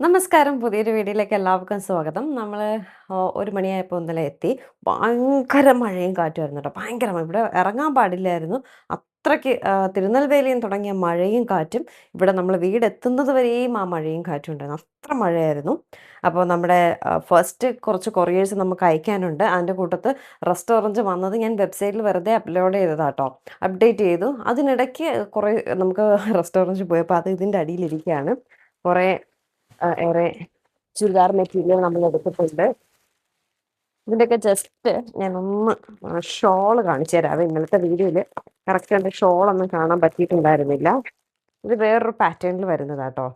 നമസ്കാരം. പുതിയൊരു വീഡിയോയിലേക്ക് എല്ലാവർക്കും സ്വാഗതം. നമ്മള് 1 മണിയായപ്പോൾ ഇന്നലെ എത്തി. ഭയങ്കര മഴയും കാറ്റുമായിരുന്നു കേട്ടോ. ഭയങ്കര മഴ. ഇവിടെ ഇറങ്ങാൻ പാടില്ലായിരുന്നു. അത്രയ്ക്ക് തിരുനെൽവേലിയിൽ തുടങ്ങിയ മഴയും കാറ്റും ഇവിടെ നമ്മൾ വീടെത്തുന്നത് വരെയും ആ മഴയും കാറ്റും ഉണ്ടായിരുന്നു. അത്ര മഴയായിരുന്നു. അപ്പോൾ നമ്മുടെ ഫസ്റ്റ് കുറച്ച് കൊറിയേഴ്സ് നമുക്ക് അയക്കാനുണ്ട്. അതിൻ്റെ കൂട്ടത്ത് റെസ്റ്റോറൻറ്റ് വന്നത് ഞാൻ വെബ്സൈറ്റിൽ വെറുതെ അപ്ലോഡ് ചെയ്തതാട്ടോ. അപ്ഡേറ്റ് ചെയ്തു. അതിനിടയ്ക്ക് കുറേ നമുക്ക് റെസ്റ്റോറൻറ്റിൽ പോയപ്പോൾ അത് ഇതിൻ്റെ അടിയിലിരിക്കുകയാണ്. കുറേ ഏറെ ചുരിദാർ മെറ്റീരിയൽ നമ്മൾ എടുത്തിട്ടുണ്ട്. ഇതിൻ്റെയൊക്കെ ജസ്റ്റ് ഞാനൊന്ന് ഷോള് കാണിച്ചു തരാവേ. ഇന്നലത്തെ വീഡിയോയിൽ കറക്റ്റ് എൻ്റെ ഷോളൊന്നും കാണാൻ പറ്റിയിട്ടുണ്ടായിരുന്നില്ല. ഇത് വേറൊരു പാറ്റേണിൽ വരുന്നതാട്ടോ.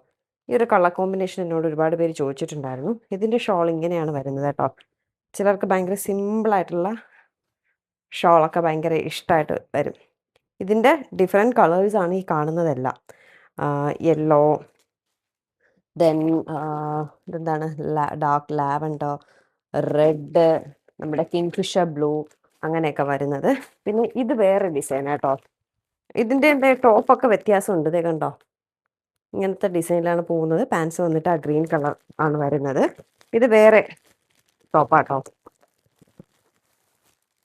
ഈ ഒരു കളർ കോമ്പിനേഷൻ എന്നോട് ഒരുപാട് പേര് ചോദിച്ചിട്ടുണ്ടായിരുന്നു. ഇതിൻ്റെ ഷോൾ ഇങ്ങനെയാണ് വരുന്നത് കേട്ടോ. ചിലർക്ക് ഭയങ്കര സിമ്പിളായിട്ടുള്ള ഷോളൊക്കെ ഭയങ്കര ഇഷ്ടമായിട്ട് വരും. ഇതിൻ്റെ ഡിഫറെൻറ്റ് കളേഴ്സാണ് ഈ കാണുന്നതെല്ലാം. യെല്ലോ, ദെൻ ഇതെന്താണ് ഡാർക്ക് ലാവൻഡർ, റെഡ്, നമ്മുടെ കിങ്ഫിഷർ ബ്ലൂ, അങ്ങനെയൊക്കെ വരുന്നത്. പിന്നെ ഇത് വേറെ ഡിസൈൻ കേട്ടോ. ഇതിൻ്റെ ടോപ്പൊക്കെ വ്യത്യാസമുണ്ട്. ഇതേ കണ്ടോ, ഇങ്ങനത്തെ ഡിസൈനിലാണ് പോകുന്നത്. പാൻസ് വന്നിട്ട് ആ ഗ്രീൻ കളർ ആണ് വരുന്നത്. ഇത് വേറെ ടോപ്പാട്ടോ.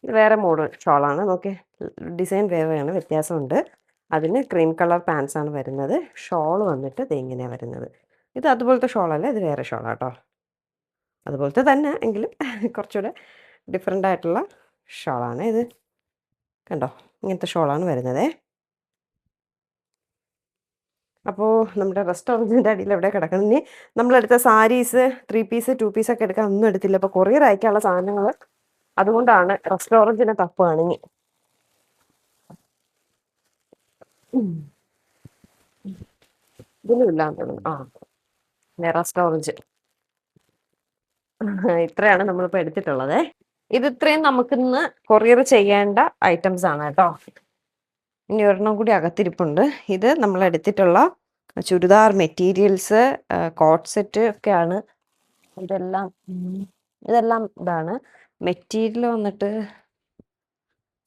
ഇത് വേറെ മോഡൽ ഷോളാണ്. നോക്കേ, ഡിസൈൻ വേറെയാണ്, വ്യത്യാസമുണ്ട്. അതിന് ക്രീം കളർ പാൻസ് ആണ് വരുന്നത്. ഷോൾ വന്നിട്ട് ഇത് ഇങ്ങനെയാണ് വരുന്നത്. ഇത് അതുപോലത്തെ ഷോളല്ല, ഇത് വേറെ ഷോളാട്ടോ. അതുപോലത്തെ തന്നെ എങ്കിലും കുറച്ചുകൂടെ ഡിഫറെൻ്റ് ആയിട്ടുള്ള ഷോളാണ് ഇത്. കണ്ടോ, ഇങ്ങനത്തെ ഷോളാണ് വരുന്നത്. അപ്പോൾ നമ്മുടെ റെസ്റ്റോറൻറ്റിൻ്റെ അടിയിൽ എവിടെ കിടക്കണം. ഇനി നമ്മളെടുത്ത സാരീസ് 3 പീസ് 2 പീസൊക്കെ എടുക്കാൻ ഒന്നും എടുത്തില്ല. അപ്പോൾ കൊറിയർ അയക്കാനുള്ള സാധനങ്ങൾ, അതുകൊണ്ടാണ് റെസ്റ്റോറൻറ്റിനെ തപ്പുകയാണെങ്കിൽ. ഇതിലും ഇല്ലാന്ന് തോന്നുന്നു. റെസ്റ്റോറൻറ്റ് ഇത്രയാണ് നമ്മളിപ്പോൾ എടുത്തിട്ടുള്ളത്. ഇത് ഇത്രയും നമുക്കിന്ന് കൊറിയർ ചെയ്യേണ്ട ഐറ്റംസ് ആണ് കേട്ടോ. ഇനി ഒരെണ്ണം കൂടി അകത്തിരിപ്പുണ്ട്. ഇത് നമ്മൾ എടുത്തിട്ടുള്ള ചുരിദാർ മെറ്റീരിയൽസ്, കോട്ട് സെറ്റ് ഒക്കെയാണ്. ഇതെല്ലാം ഇതാണ് മെറ്റീരിയൽ വന്നിട്ട്.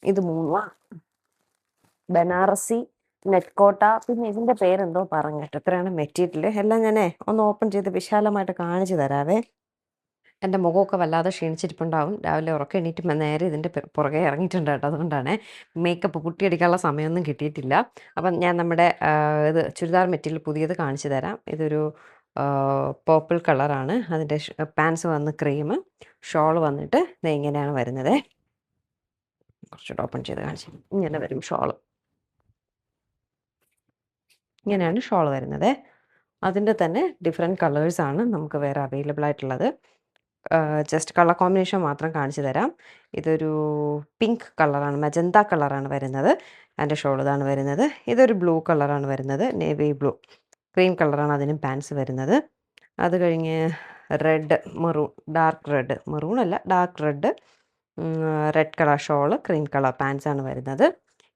ഇത് 3 ബനാറസി, നെറ്റ് കോട്ട, പിന്നെ ഇതിൻ്റെ പേരെന്തോ പറഞ്ഞു കേട്ടോ. ഇത്രയാണ് മെറ്റീരിയൽ. എല്ലാം ഞാനേ ഒന്ന് ഓപ്പൺ ചെയ്ത് വിശാലമായിട്ട് കാണിച്ചു തരാവേ. എൻ്റെ മുഖമൊക്കെ വല്ലാതെ ക്ഷീണിച്ചിരിപ്പുണ്ടാവും. രാവിലെ ഉറക്കം എണീറ്റ് നേരെ ഇതിൻ്റെ പുറകെ ഇറങ്ങിയിട്ടുണ്ട് കേട്ടോ. അതുകൊണ്ടാണ് മേക്കപ്പ് പുട്ടിയടിക്കാനുള്ള സമയമൊന്നും കിട്ടിയിട്ടില്ല. അപ്പം ഞാൻ നമ്മുടെ ഇത് ചുരിദാർ മെറ്റീരിയൽ പുതിയത് കാണിച്ചു തരാം. ഇതൊരു പേർപ്പിൾ കളറാണ്. അതിൻ്റെ പാൻസ് വന്ന് ക്രീം, ഷോൾ വന്നിട്ട് ഇത് ഇങ്ങനെയാണ് വരുന്നത്. കുറച്ചുകൂടെ ഓപ്പൺ ചെയ്ത് കാണിച്ചു. ഇങ്ങനെ വരും ഷോൾ. ഇങ്ങനെയാണ് ഷോൾ വരുന്നത്. അതിൻ്റെ തന്നെ ഡിഫറെൻറ്റ് കളേഴ്സാണ് നമുക്ക് വേറെ അവൈലബിൾ ആയിട്ടുള്ളത്. ജസ്റ്റ് കളർ കോമ്പിനേഷൻ മാത്രം കാണിച്ചു തരാം. ഇതൊരു പിങ്ക് കളറാണ്, മജന്ത കളറാണ് വരുന്നത്. അതിൻ്റെ ഷോൾ ഇതാണ് വരുന്നത്. ഇതൊരു ബ്ലൂ കളറാണ് വരുന്നത്, നേവി ബ്ലൂ. ക്രീം കളറാണ് അതിനും പാൻസ് വരുന്നത്. അത് കഴിഞ്ഞ് red, maroon, dark red, maroon അല്ല dark red, red colour shawl, cream colour പാൻസാണ് വരുന്നത്.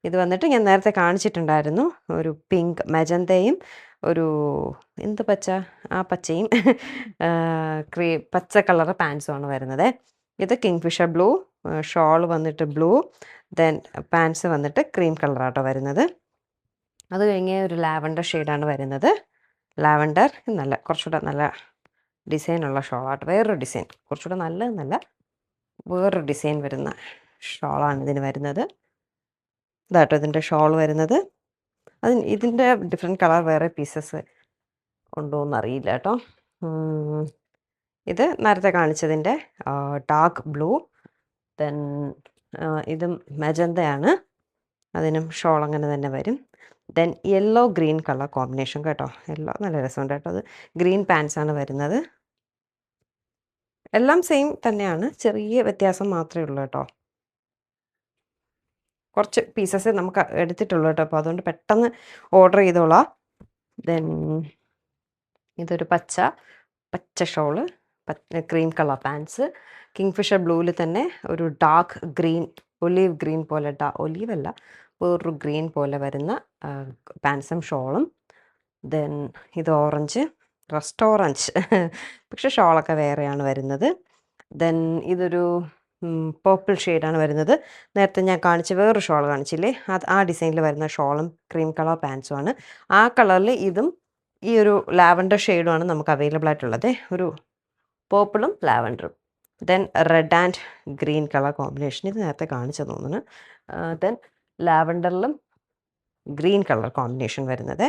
ഇത് വന്നിട്ട് ഞാൻ നേരത്തെ കാണിച്ചിട്ടുണ്ടായിരുന്നു. ഒരു പിങ്ക് മജന്തയും ഒരു എന്ത് പച്ച, ആ പച്ചയും പച്ച കളർ പാൻസുമാണ് വരുന്നത്. ഇത് കിങ്ഫിഷർ ബ്ലൂ, ഷോൾ വന്നിട്ട് ബ്ലൂ, ദെൻ പാൻസ് വന്നിട്ട് ക്രീം കളറാട്ടോ വരുന്നത്. അത് കഴിഞ്ഞ് ഒരു ലാവൻഡർ ഷെയ്ഡാണ് വരുന്നത്. ലാവൻഡർ നല്ല കുറച്ചുകൂടെ നല്ല ഡിസൈനുള്ള ഷോളാട്ടോ. വേറൊരു ഡിസൈൻ, കുറച്ചുകൂടെ നല്ലതെന്നല്ല, വേറൊരു ഡിസൈൻ വരുന്ന ഷോളാണ് ഇതിന് വരുന്നത്. ഇതാട്ടോ ഇതിൻ്റെ ഷോൾ വരുന്നത്. ഇതിൻ്റെ ഡിഫറെൻറ്റ് കളർ വേറെ പീസസ് ഉണ്ടോ എന്നറിയില്ല കേട്ടോ. ഇത് നേരത്തെ കാണിച്ചതിൻ്റെ ഡാർക്ക് ബ്ലൂ, ദെൻ ഇതും മജന്തയാണ്. അതിനും ഷോൾ അങ്ങനെ തന്നെ വരും. Then yellow green colour combination കേട്ടോ. യെല്ലോ നല്ല രസമുണ്ട് കേട്ടോ. അത് ഗ്രീൻ പാൻസാണ് വരുന്നത്. എല്ലാം സെയിം തന്നെയാണ്, ചെറിയ വ്യത്യാസം മാത്രമേ ഉള്ളൂ കേട്ടോ. കുറച്ച് പീസസ് നമുക്ക് എടുത്തിട്ടുള്ളൂ കേട്ടോ. അപ്പോൾ അതുകൊണ്ട് പെട്ടെന്ന് ഓർഡർ ചെയ്തോളാം. ദെൻ ഇതൊരു പച്ച shawl, cream colour pants, kingfisher ബ്ലൂവിൽ തന്നെ ഒരു ഡാർക്ക് ഗ്രീൻ, ഒലീവ് ഗ്രീൻ പോലെ, ഒലീവ് അല്ല വേറൊരു ഗ്രീൻ പോലെ വരുന്ന പാൻസും ഷോളും. ദെൻ ഇത് ഓറഞ്ച്, റെസ്റ്റോറൻറ്റ് പക്ഷെ ഷോളൊക്കെ വേറെയാണ് വരുന്നത്. ദെൻ ഇതൊരു പേർപ്പിൾ ഷെയ്ഡാണ് വരുന്നത്. നേരത്തെ ഞാൻ കാണിച്ച വേറൊരു ഷോൾ കാണിച്ചില്ലേ, ആ ഡിസൈനിൽ വരുന്ന ഷോളും ക്രീം കളർ പാൻസുമാണ്. ആ കളറിൽ ഇതും ഈ ഒരു ലാവൻഡർ ഷെയ്ഡുമാണ് നമുക്ക് അവൈലബിൾ ആയിട്ടുള്ളത്. ഒരു പേർപ്പിളും ലാവൻഡറും. Then red and green colour combination, ഇത് നേരത്തെ കാണിച്ചു തോന്നുന്നു. ദെൻ ലാവൻഡറിലും ഗ്രീൻ കളർ കോമ്പിനേഷൻ വരുന്നത്.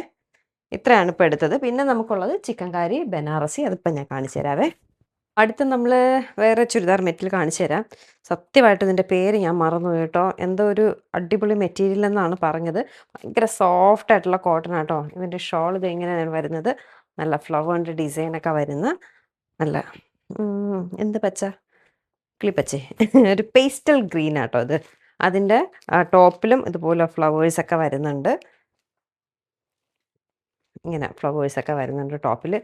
ഇത്രയാണ് ഇപ്പോൾ എടുത്തത്. പിന്നെ നമുക്കുള്ളത് ചിക്കൻകാരി ബനാറസി, അതിപ്പോൾ ഞാൻ കാണിച്ചു തരാവേ. അടുത്ത് നമ്മൾ വേറെ ചുരിദാർ മെറ്റീരിയൽ കാണിച്ചു തരാം. സത്യമായിട്ട് ഇതിൻ്റെ പേര് ഞാൻ മറന്നു കേട്ടോ. എന്തോ ഒരു അടിപൊളി മെറ്റീരിയൽ എന്നാണ് പറഞ്ഞത്. ഭയങ്കര സോഫ്റ്റ് ആയിട്ടുള്ള കോട്ടൺ ആട്ടോ. ഇതിൻ്റെ ഷോൾ ഇത് എങ്ങനെയാണ് വരുന്നത്, നല്ല ഫ്ലവറിൻ്റെ ഡിസൈനൊക്കെ വരുന്ന നല്ല എന്ത് പച്ച, കിളിപ്പച്ചേ ഒരു പേസ്റ്റൽ ഗ്രീൻ ആട്ടോ ഇത്. അതിൻ്റെ ടോപ്പിലും ഇതുപോലെ ഫ്ലവേഴ്സൊക്കെ വരുന്നുണ്ട്. ഇങ്ങനെ ഫ്ലവേഴ്സൊക്കെ വരുന്നുണ്ട് ടോപ്പിൽ.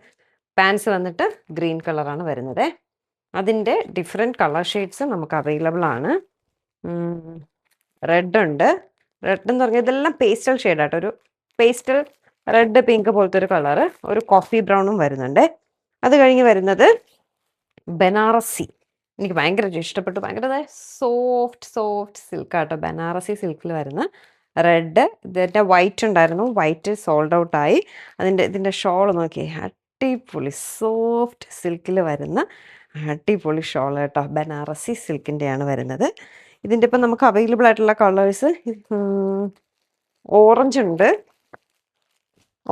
പാൻസ് വന്നിട്ട് ഗ്രീൻ കളറാണ് വരുന്നത്. അതിൻ്റെ ഡിഫറെൻറ്റ് കളർ ഷെയ്ഡ്സ് നമുക്ക് അവൈലബിൾ ആണ്. റെഡ് ഉണ്ട്. റെഡ് എന്ന് പറഞ്ഞാൽ ഇതെല്ലാം പേസ്റ്റൽ ഷെയ്ഡാട്ടോ. ഒരു പേസ്റ്റൽ റെഡ് പിങ്ക് പോലത്തെ ഒരു കളറ്, ഒരു കോഫി ബ്രൗണും വരുന്നുണ്ട്. അത് കഴിഞ്ഞ് വരുന്നത് ബനാറസി. എനിക്ക് ഭയങ്കര ഇഷ്ടപ്പെട്ടു. ഭയങ്കര സോഫ്റ്റ് സിൽക്കാട്ടോ. ബനാറസി സിൽക്കിൽ വരുന്ന റെഡ്. ഇതിൻ്റെ വൈറ്റ് ഉണ്ടായിരുന്നു, വൈറ്റ് സോൾഡ് ഔട്ടായി. ഇതിൻ്റെ ഷോൾ നോക്കിയേ, അടിപൊളി സോഫ്റ്റ് സിൽക്കിൽ വരുന്ന അടിപൊളി ഷോൾ കേട്ടോ. ബനാറസി സിൽക്കിൻ്റെയാണ് വരുന്നത്. ഇതിൻ്റെ ഇപ്പം നമുക്ക് അവൈലബിൾ ആയിട്ടുള്ള കളേഴ്സ് ഓറഞ്ച് ഉണ്ട്.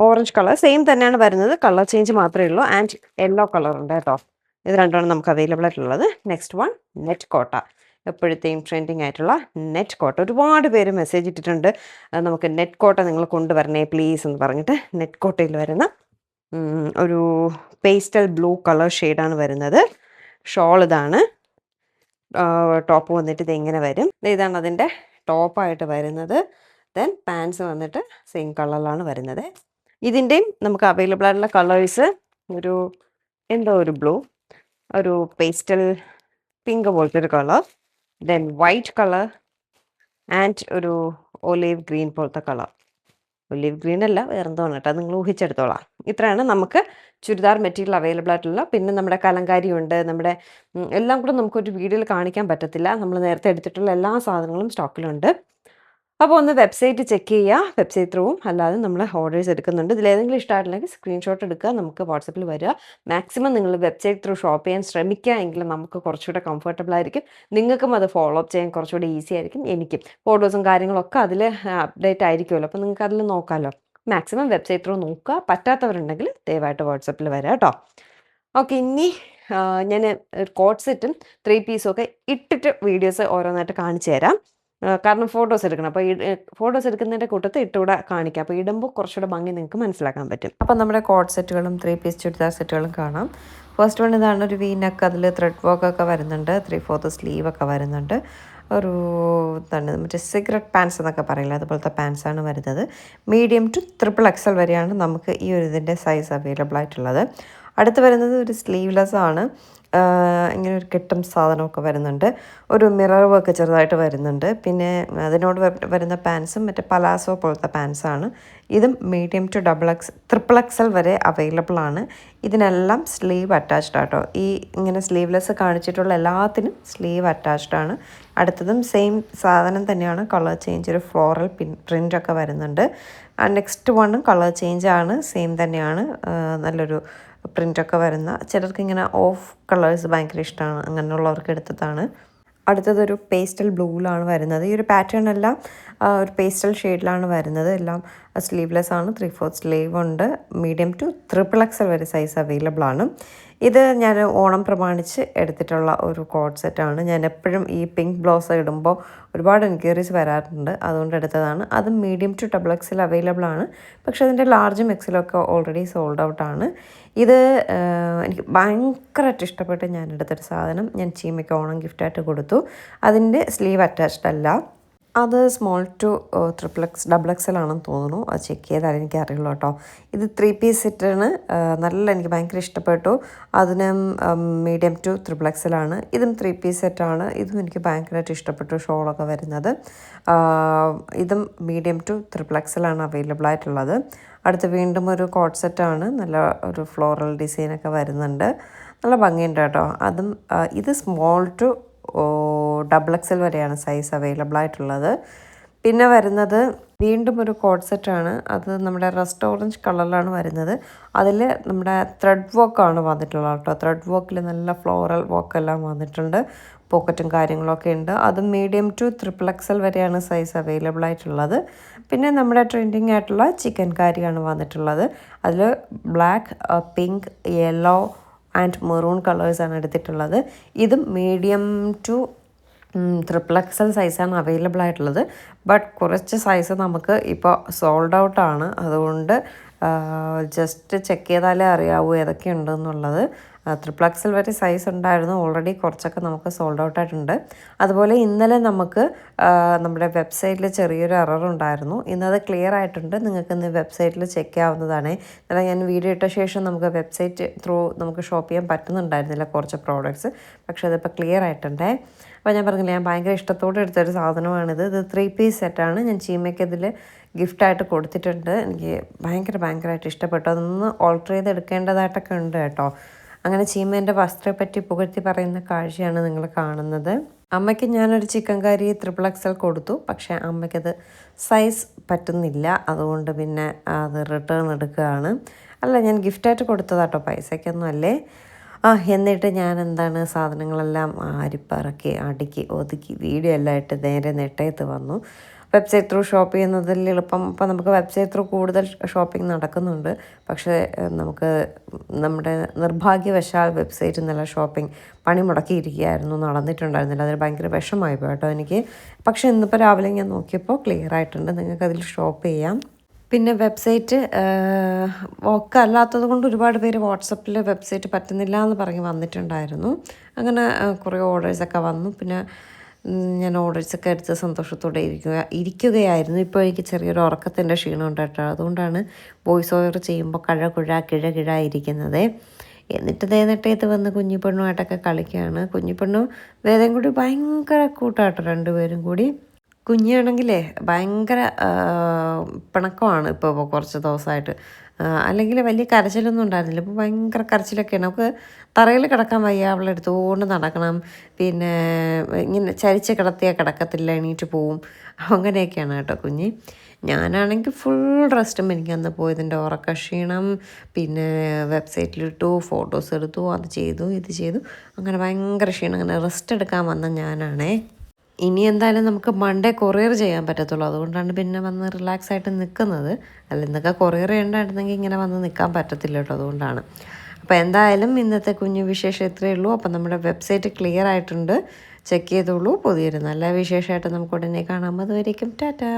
ഓറഞ്ച് കളർ സെയിം തന്നെയാണ് വരുന്നത്, കളർ ചേഞ്ച് മാത്രമേ ഉള്ളൂ. ആൻഡ് യെല്ലോ കളർ ഉണ്ട് കേട്ടോ. ഇത് രണ്ടുമാണ് നമുക്ക് അവൈലബിൾ ആയിട്ടുള്ളത്. നെക്സ്റ്റ് വൺ നെറ്റ് കോട്ട. എപ്പോഴത്തെയും ട്രെൻഡിങ് ആയിട്ടുള്ള നെറ്റ് കോട്ട. ഒരുപാട് പേര് മെസ്സേജ് ഇട്ടിട്ടുണ്ട്, നമുക്ക് നെറ്റ് കോട്ട നിങ്ങൾ കൊണ്ടുവരണേ പ്ലീസ് എന്ന് പറഞ്ഞിട്ട്. നെറ്റ് കോട്ടയിൽ വരുന്ന ഒരു പേസ്റ്റൽ ബ്ലൂ കളർ ഷെയ്ഡാണ് വരുന്നത്. ഷോൾ ഇതാണ്. ടോപ്പ് വന്നിട്ട് ഇത് എങ്ങനെ വരും, ഇതാണ് അതിൻ്റെ ടോപ്പായിട്ട് വരുന്നത്. ദെൻ പാൻസ് വന്നിട്ട് സെയിം കളറിലാണ് വരുന്നത്. ഇതിൻ്റെയും നമുക്ക് അവൈലബിൾ ആയിട്ടുള്ള കളേഴ്സ് ഒരു എന്തോ ഒരു ബ്ലൂ, ഒരു പേസ്റ്റൽ പിങ്ക് പോലത്തെ ഒരു colour, then white colour and ഒരു ഒലീവ് ഗ്രീൻ പോലത്തെ കളർ. ഒലീവ് ഗ്രീൻ അല്ല, വേറെ എന്തോ കേട്ടോ, നിങ്ങൾ ഊഹിച്ചെടുത്തോളാം. ഇത്രയാണ് നമുക്ക് ചുരിദാർ മെറ്റീരിയൽ അവൈലബിൾ ആയിട്ടുള്ള. പിന്നെ നമ്മുടെ കലങ്കാരി ഉണ്ട്. നമ്മുടെ എല്ലാം കൂടെ നമുക്കൊരു വീഡിയോയിൽ കാണിക്കാൻ പറ്റത്തില്ല. നമ്മൾ നേരത്തെ എടുത്തിട്ടുള്ള എല്ലാ സാധനങ്ങളും സ്റ്റോക്കിലുണ്ട്. അപ്പോൾ ഒന്ന് വെബ്സൈറ്റ് ചെക്ക് ചെയ്യുക. വെബ്സൈറ്റ് ത്രൂവും അല്ലാതെ നമ്മൾ ഓർഡേഴ്സ് എടുക്കുന്നുണ്ട്. ഇതിലേതെങ്കിലും ഇഷ്ടമായിട്ടില്ലെങ്കിൽ സ്ക്രീൻഷോട്ട് എടുക്കുക, നമുക്ക് വാട്സപ്പിൽ വരിക. മാക്സിമം നിങ്ങൾ വെബ്സൈറ്റ് ത്രൂ ഷോപ്പ് ചെയ്യാൻ ശ്രമിക്കുക, എങ്കിൽ നമുക്ക് കുറച്ചുകൂടെ കംഫർട്ടബിൾ ആയിരിക്കും. നിങ്ങൾക്കും അത് ഫോളോ അപ്പ് ചെയ്യാൻ കുറച്ചുകൂടി ഈസി ആയിരിക്കും. എനിക്കും ഫോട്ടോസും കാര്യങ്ങളൊക്കെ അതിൽ അപ്ഡേറ്റ് ആയിരിക്കുമല്ലോ. അപ്പോൾ നിങ്ങൾക്ക് അതിൽ നോക്കാമല്ലോ. മാക്സിമം വെബ്സൈറ്റ് ത്രൂ നോക്കുക. പറ്റാത്തവരുണ്ടെങ്കിൽ ദയവായിട്ട് വാട്സപ്പിൽ വരാം കേട്ടോ. ഓക്കെ, ഇനി ഞാൻ കോട്ട് സെറ്റും 3 പീസും ഒക്കെ ഇട്ടിട്ട് വീഡിയോസ് ഓരോന്നായിട്ട് കാണിച്ചു തരാം. കാരണം ഫോട്ടോസ് എടുക്കണം. അപ്പോൾ ഫോട്ടോസ് എടുക്കുന്നതിൻ്റെ കൂട്ടത്തിൽ ഇട്ടുകൂടെ കാണിക്കാം. അപ്പോൾ ഇടുമ്പോൾ കുറച്ചുകൂടെ ഭംഗി നിങ്ങൾക്ക് മനസ്സിലാക്കാൻ പറ്റും. അപ്പോൾ നമ്മുടെ കോട്ട് സെറ്റുകളും 3 പീസ് ചുരിദാർ സെറ്റുകളും കാണാം. ഫസ്റ്റ് വൺ ഇതാണ്, ഒരു വി നെക്ക്, അതിൽ ത്രെഡ് വർക്കൊക്കെ വരുന്നുണ്ട്. 3/4 സ്ലീവൊക്കെ വരുന്നുണ്ട്. ഒരു എന്താണ് മറ്റേ സിഗരറ്റ് പാൻസ് എന്നൊക്കെ പറയില്ല, അതുപോലത്തെ പാൻസാണ് വരുന്നത്. മീഡിയം ടു XXL വരെയാണ് നമുക്ക് ഈ ഒരു ഇതിൻ്റെ സൈസ് അവൈലബിൾ ആയിട്ടുള്ളത്. അടുത്ത് വരുന്നത് ഒരു സ്ലീവ്ലെസ് ആണ്. ഇങ്ങനെ ഒരു കെട്ടും സാധനമൊക്കെ വരുന്നുണ്ട്. ഒരു മിറർ വർക്ക് ചെറുതായിട്ട് വരുന്നുണ്ട്. പിന്നെ അതിനോട് വരുന്ന പാൻസും മറ്റേ പലാസോ പോലത്തെ പാൻസാണ്. ഇതും മീഡിയം ടു XXL വരെ അവൈലബിൾ ആണ്. ഇതിനെല്ലാം സ്ലീവ് അറ്റാച്ച്ഡ് ആട്ടോ. ഈ ഇങ്ങനെ സ്ലീവ്ലെസ് കാണിച്ചിട്ടുള്ള എല്ലാത്തിനും സ്ലീവ് അറ്റാച്ച്ഡ് ആണ്. അടുത്തതും സെയിം സാധനം തന്നെയാണ്, കളർ ചേഞ്ച്, ഒരു ഫ്ലോറൽ പ്രിൻ്റൊക്കെ വരുന്നുണ്ട്. നെക്സ്റ്റ് വണ്ണും കളർ ചേഞ്ച് ആണ്, സെയിം തന്നെയാണ്, നല്ലൊരു പ്രിൻ്റൊക്കെ വരുന്ന. ചിലർക്ക് ഇങ്ങനെ ഓഫ് കളേഴ്സ് ഭയങ്കര ഇഷ്ടമാണ്, അങ്ങനെയുള്ളവർക്ക് എടുത്തതാണ്. അടുത്തതൊരു പേസ്റ്റൽ ബ്ലൂവിലാണ് വരുന്നത്. ഈ ഒരു പാറ്റേൺ എല്ലാം ഒരു പേസ്റ്റൽ ഷെയ്ഡിലാണ് വരുന്നത്. എല്ലാം സ്ലീവ്ലെസ് ആണ്. 3/4 സ്ലീവ് ഉണ്ട്. മീഡിയം ടു XXL വരെ സൈസ് അവൈലബിൾ ആണ്. ഇത് ഞാൻ ഓണം പ്രമാണിച്ച് എടുത്തിട്ടുള്ള ഒരു കോട്ട് സെറ്റാണ്. ഞാൻ എപ്പോഴും ഈ പിങ്ക് ബ്ലൗസ് ഇടുമ്പോൾ ഒരുപാട് എൻക്വയറീസ് വരാറുണ്ട്, അതുകൊണ്ട് എടുത്തതാണ്. അതും മീഡിയം ടു XXL അവൈലബിൾ ആണ്. പക്ഷേ അതിൻ്റെ ലാർജും എക്സലൊക്കെ ഓൾറെഡി സോൾഡ് ഔട്ടാണ്. ഇത് എനിക്ക് ഭയങ്കരമായിട്ട് ഇഷ്ടപ്പെട്ട് ഞാൻ എടുത്തൊരു സാധനം. ഞാൻ ചീമയ്ക്ക് ഓണം ഗിഫ്റ്റായിട്ട് കൊടുത്തു. അതിൻ്റെ സ്ലീവ് അറ്റാച്ച്ഡ് അല്ല, അത് സ്മോൾ ടു XXL ആണെന്ന് തോന്നുന്നു. അത് ചെക്ക് ചെയ്താൽ എനിക്ക് അറിയുള്ളൂ കേട്ടോ. ഇത് 3 പീസ് സെറ്റാണ്. എനിക്ക് ഭയങ്കര ഇഷ്ടപ്പെട്ടു. അതിനും മീഡിയം ടു XXL ആണ്. ഇതും 3 പീസ് സെറ്റാണ്. ഇതും എനിക്ക് ഭയങ്കരമായിട്ട് ഇഷ്ടപ്പെട്ടു. ഷോളൊക്കെ വരുന്നത് ഇതും മീഡിയം ടു XXL ആണ് അവൈലബിൾ ആയിട്ടുള്ളത്. അടുത്ത് വീണ്ടും ഒരു കോട്ട് സെറ്റാണ്. നല്ല ഒരു ഫ്ലോറൽ ഡിസൈനൊക്കെ വരുന്നുണ്ട്, നല്ല ഭംഗിയുണ്ട് കേട്ടോ. അതും ഇത് സ്മോൾ ടു XXL വരെയാണ് സൈസ് അവൈലബിൾ ആയിട്ടുള്ളത്. പിന്നെ വരുന്നത് വീണ്ടും ഒരു കോഡ് സെറ്റാണ്. അത് നമ്മുടെ റസ്റ്റ് ഓറഞ്ച് കളറിലാണ് വരുന്നത്. അതിൽ നമ്മുടെ ത്രെഡ് വർക്കാണ് വന്നിട്ടുള്ളത് കേട്ടോ. ത്രെഡ് വർക്കിൽ നല്ല ഫ്ലോറൽ വർക്കെല്ലാം വന്നിട്ടുണ്ട്. പോക്കറ്റും കാര്യങ്ങളൊക്കെ ഉണ്ട്. അത് മീഡിയം ടു XXL വരെയാണ് സൈസ് അവൈലബിൾ ആയിട്ടുള്ളത്. പിന്നെ നമ്മുടെ ട്രെൻഡിങ് ആയിട്ടുള്ള ചിക്കൻ കാരിയാണ് വന്നിട്ടുള്ളത്. അതിൽ black, pink, yellow and maroon കളേഴ്സാണ് എടുത്തിട്ടുള്ളത്. ഇതും മീഡിയം ടു XXL സൈസാണ് അവൈലബിൾ ആയിട്ടുള്ളത്. ബട്ട് കുറച്ച് സൈസ് നമുക്ക് ഇപ്പോൾ സോൾഡ് ഔട്ടാണ്. അതുകൊണ്ട് ജസ്റ്റ് ചെക്ക് ചെയ്താലേ അറിയാവൂ ഏതൊക്കെ ഉണ്ടെന്നുള്ളത്. XXL വരെ സൈസ് ഉണ്ടായിരുന്നു. ഓൾറെഡി കുറച്ചൊക്കെ നമുക്ക് സോൾഡ് ഔട്ട് ആയിട്ടുണ്ട്. അതുപോലെ ഇന്നലെ നമുക്ക് നമ്മുടെ വെബ്സൈറ്റിൽ ചെറിയൊരു എറർ ഉണ്ടായിരുന്നു. ഇന്നത് ക്ലിയർ ആയിട്ടുണ്ട്. നിങ്ങൾക്ക് ഇന്ന് വെബ്സൈറ്റിൽ ചെക്ക് ചെയ്യാവുന്നതാണ്. ഇന്നലെ ഞാൻ വീഡിയോ ഇട്ട ശേഷം നമുക്ക് വെബ്സൈറ്റ് ത്രൂ നമുക്ക് ഷോപ്പ് ചെയ്യാൻ പറ്റുന്നുണ്ടായിരുന്നില്ല കുറച്ച് പ്രോഡക്റ്റ്സ്. പക്ഷേ അതിപ്പോൾ ക്ലിയർ ആയിട്ടുണ്ട്. അപ്പോൾ ഞാൻ പറഞ്ഞില്ല, ഞാൻ ഭയങ്കര ഇഷ്ടത്തോടെ എടുത്തൊരു സാധനമാണിത്. ഇത് 3 പീസ് സെറ്റാണ്. ഞാൻ ചീമയ്ക്ക് ഇതിൽ ഗിഫ്റ്റായിട്ട് കൊടുത്തിട്ടുണ്ട്. എനിക്ക് ഭയങ്കരമായിട്ട് ഇഷ്ടപ്പെട്ടു. അതൊന്ന് ഓൾട്ടർ ചെയ്ത് എടുക്കേണ്ടതായിട്ടൊക്കെ ഉണ്ട് കേട്ടോ. അങ്ങനെ ചീമേൻ്റെ വസ്ത്രത്തെ പറ്റി പുകഴ്ത്തി പറയുന്ന കാഴ്ചയാണ് നിങ്ങൾ കാണുന്നത്. അമ്മയ്ക്ക് ഞാനൊരു ചിക്കൻ കറി XXL കൊടുത്തു. പക്ഷേ അമ്മയ്ക്കത് സൈസ് പറ്റുന്നില്ല. അതുകൊണ്ട് പിന്നെ അത് റിട്ടേൺ എടുക്കുകയാണ്. അല്ല, ഞാൻ ഗിഫ്റ്റായിട്ട് കൊടുത്തതാട്ടോ, പൈസയ്ക്കൊന്നും അല്ലേ. എന്നിട്ട് ഞാൻ എന്താണ് സാധനങ്ങളെല്ലാം അരിപ്പറക്കി അടുക്കി ഒതുക്കി വീഡിയോ എല്ലാം ഇട്ട് നേരെ നെട്ടയത്ത് വന്നു. വെബ്സൈറ്റ് ത്രൂ ഷോപ്പ് ചെയ്യുന്നതിൽ എളുപ്പം. ഇപ്പം നമുക്ക് വെബ്സൈറ്റ് ത്രൂ കൂടുതൽ ഷോപ്പിംഗ് നടക്കുന്നുണ്ട്. പക്ഷേ നമുക്ക് നമ്മുടെ നിർഭാഗ്യവശാൽ വെബ്സൈറ്റിൽ നിന്നുള്ള ഷോപ്പിംഗ് പണി മുടക്കിയിരിക്കുകയായിരുന്നു, നടന്നിട്ടുണ്ടായിരുന്നില്ല. അതിൽ ഭയങ്കര വിഷമമായി പോയി കേട്ടോ എനിക്ക്. പക്ഷേ ഇന്നിപ്പോൾ രാവിലെ ഞാൻ നോക്കിയപ്പോൾ ക്ലിയർ ആയിട്ടുണ്ട്. നിങ്ങൾക്കതിൽ ഷോപ്പ് ചെയ്യാം. പിന്നെ വെബ്സൈറ്റ് ഒക്കെ അല്ലാത്തത് കൊണ്ട് ഒരുപാട് പേര് വാട്സപ്പിൽ വെബ്സൈറ്റ് പറ്റുന്നില്ല എന്ന് പറഞ്ഞ് വന്നിട്ടുണ്ടായിരുന്നു. അങ്ങനെ കുറേ ഓർഡേഴ്സൊക്കെ വന്നു. പിന്നെ ഞാൻ ഓർഡേഴ്സൊക്കെ എടുത്ത് സന്തോഷത്തോടെ ഇരിക്കുകയായിരുന്നു. ഇപ്പോൾ എനിക്ക് ചെറിയൊരു ഉറക്കത്തിൻ്റെ ക്ഷീണം ഉണ്ട് കേട്ടോ. അതുകൊണ്ടാണ് വോയിസ് ഓവർ ചെയ്യുമ്പോൾ കിഴ ഇരിക്കുന്നത്. എന്നിട്ട് നെട്ടയത്ത് വന്ന് കുഞ്ഞിപ്പെണ്ണുമായിട്ടൊക്കെ കളിക്കുകയാണ്. കുഞ്ഞിപ്പെണ്ണും വേദയും കൂടി ഭയങ്കര കൂട്ടാട്ടോ, രണ്ടുപേരും കൂടി. കുഞ്ഞാണെങ്കിലേ ഭയങ്കര പിണക്കമാണ് ഇപ്പോൾ കുറച്ച് ദിവസമായിട്ട്. അല്ലെങ്കിൽ വലിയ കരച്ചിലൊന്നും ഉണ്ടായിരുന്നില്ല. ഇപ്പോൾ ഭയങ്കര കരച്ചിലൊക്കെയാണ്. നമുക്ക് തറയിൽ കിടക്കാൻ വയ്യ, അവളെ എടുത്തുകൊണ്ട് നടക്കണം. പിന്നെ ഇങ്ങനെ ചരിച്ച് കിടത്തിയാൽ കിടക്കത്തില്ല, എണീറ്റ് പോവും. അങ്ങനെയൊക്കെയാണ് കേട്ടോ കുഞ്ഞ്. ഞാനാണെങ്കിൽ ഫുൾ റെസ്റ്റും. എനിക്ക് അന്ന് പോയതിൻ്റെ ഉറക്ക ക്ഷീണം. പിന്നെ വെബ്സൈറ്റിലിട്ടു, ഫോട്ടോസ് എടുത്തു, അത് ചെയ്തു ഇത് ചെയ്തു. അങ്ങനെ ഭയങ്കര ക്ഷീണം. അങ്ങനെ റെസ്റ്റ് എടുക്കാൻ വന്ന ഞാനാണേ. ഇനി എന്തായാലും നമുക്ക് മൺഡേ കൊറിയർ ചെയ്യാൻ പറ്റത്തുള്ളൂ. അതുകൊണ്ടാണ് പിന്നെ വന്ന് റിലാക്സ് ആയിട്ട് നിൽക്കുന്നത്. അല്ല, ഇന്നൊക്കെ കൊറിയർ ചെയ്യേണ്ടായിരുന്നെങ്കിൽ ഇങ്ങനെ വന്ന് നിൽക്കാൻ പറ്റത്തില്ല കേട്ടോ. അതുകൊണ്ടാണ്. അപ്പോൾ എന്തായാലും ഇന്നത്തെ കുഞ്ഞു വിശേഷം ഇത്രയേ ഉള്ളൂ. അപ്പം നമ്മുടെ വെബ്സൈറ്റ് ക്ലിയർ ആയിട്ടുണ്ട്. ചെക്ക് ചെയ്തോളൂ. പുതിയൊരു നല്ല വിശേഷമായിട്ട് നമുക്ക് ഉടനെ കാണാം. അതുവരേക്കും ടാറ്റാ.